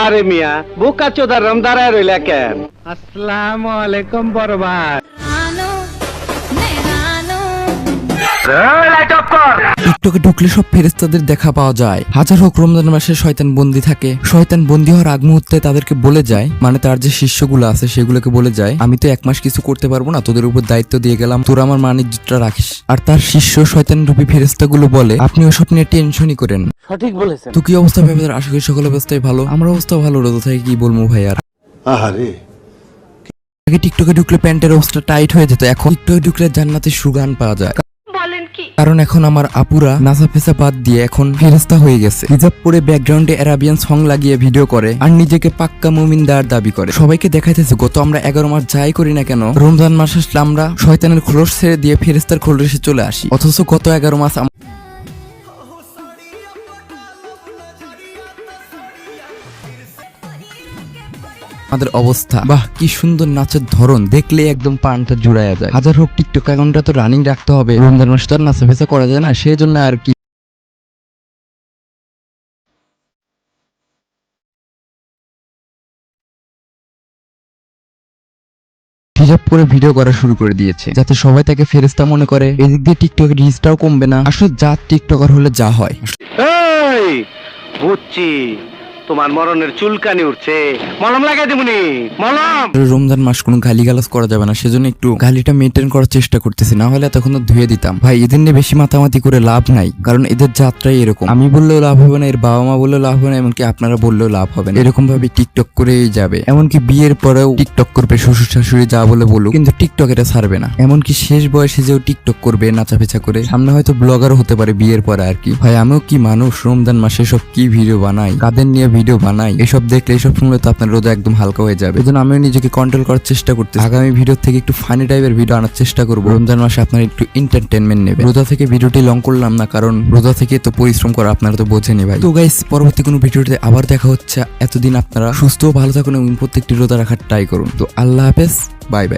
আরে মিয়া বোকা চোদার রাম দাঁড়ায় রইলা কেন? আসসালামু আলাইকুম বড় ভাই। টিকটকে ঢুকলে সব ফেরেশতাদের দেখা পাওয়া যায়। হাজার হোক রমজান মাসে শয়তান বন্দী থাকে। শয়তান বন্দী হওয়ার আগ মুহূর্তে তাদেরকে বলে যায়, মানে তার যে শিষ্যগুলো আছে সেগুলোকে বলে যায়, আমি তো 1 মাস কিছু করতে পারবো না, তোদের উপর দায়িত্ব দিয়ে গেলাম, তোরা আমার মানিজ্যটা রাখিস। আর তার শিষ্য শয়তান রূপী ফেরেশতাগুলো বলে, আপনি ওসব নিয়ে টেনশনই করেন না। সঠিক বলেছেন। তো কি অবস্থা ভেবে আশা করি সকল অবস্থায় ভালো। আমার অবস্থা ভালো, রোজা থেকে কি বলবো ভাই। আর আহারে আগে টিকটকে ঢুকলে প্যান্টের অবস্থা টাইট হয়ে যেত, এখন টিকটকে ঢুকলে জান্নাতের সুগান পাওয়া যায়। কারণ এখন আমার আপুরা নাচা ফেসা বাদ দিয়ে এখন ফেরেশতা হয়ে গেছে। হিজাব পরে ব্যাকগ্রাউন্ডে অ্যারাবিয়ান সং লাগিয়ে ভিডিও করে আর নিজেকে পাক্কা মুমিনদার দাবি করে। সবাইকে দেখাইতেছে গত আমরা 11 মাস যাই করি না কেন, রমজান মাস আসলে আমরা শয়তানের খোলস ছেড়ে দিয়ে ফেরেশতার খোলসে চলে আসি। অথচ গত 11 মাস আমাদের অবস্থা। বাহ কি সুন্দর নাচের ধরন, দেখলে একদম পানটা জুড়াইয়া যায়। হাজার হোক টিকটক অ্যাকাউন্টটা তো রানিং রাখতে হবে, রমজান মাসে তো আর নাচা ফেসা করা যায় না, সেই জন্য আর কি হিজাব করে ভিডিও করা শুরু করে দিয়েছে, যাতে সবাই তাকে ফেরেশতা মনে করে। এদিক দিয়ে টিকটকের রিচটাও কমবে না। আসলে যা টিকটকার হলে যা হয়। এই বুঝছি, তোমার মরণের চুলকানি উঠছে, মলম লাগাই দিবনি। মলম রমজান মাস কোনো গালিগালাজ করা যাবে না, সেজন্য একটু গালিটা মেনটেন করার চেষ্টা করতেছি, না হলে তখন ধুয়ে দিতাম। ভাই এদের নিয়ে বেশি মাতামাতি করে লাভ নাই, কারণ এদের যাত্রাই এরকম। আমি বললেও লাভ হবে না, এর বাবা মা বললেও লাভ হবে না, এমনকি আপনারা বললেও লাভ হবে না। এরকম ভাবে টিকটক করেই যাবে, এমনকি বিয়ের পরেও টিকটক করবে, শ্বশুর শাশুড়ি যা বলে বলুক, কিন্তু টিকটক এটা ছাড়বে না। এমনকি শেষ বয়সে যেও টিকটক করবে নাচাফেচা করে, সামনে হয়তো ব্লগারও হতে পারে বিয়ের পরে আর কি। ভাই আমিও কি মানুষ, রমজান মাসে সব কি ভিডিও বানাই, কাদের নিয়ে ভিডিও বানাই, এসব দেখলে এসব শুনলে তো আপনার রোজা একদম হালকা হয়ে যাবে। এই জন্য আমিও নিজেকে কন্ট্রোল করার চেষ্টা করতে আগামী ভিডিও থেকে একটু ফানি টাইপের ভিডিও আনার চেষ্টা করবো। রমজান মাসে আপনার একটু এন্টারটেনমেন্ট নেবে। রোজা থেকে ভিডিওটি লং করলাম না, কারণ রোজা থেকে তো পরিশ্রম করা আপনারা তো বোঝেনি ভাই। তো গাইস পরবর্তী কোনো ভিডিওতে আবার দেখা হচ্ছে। এতদিন আপনারা সুস্থ ও ভালো থাকুন এবং প্রত্যেকটি রোজা রাখার ট্রাই করুন। তো আল্লাহ হাফেজ, বাই বাই।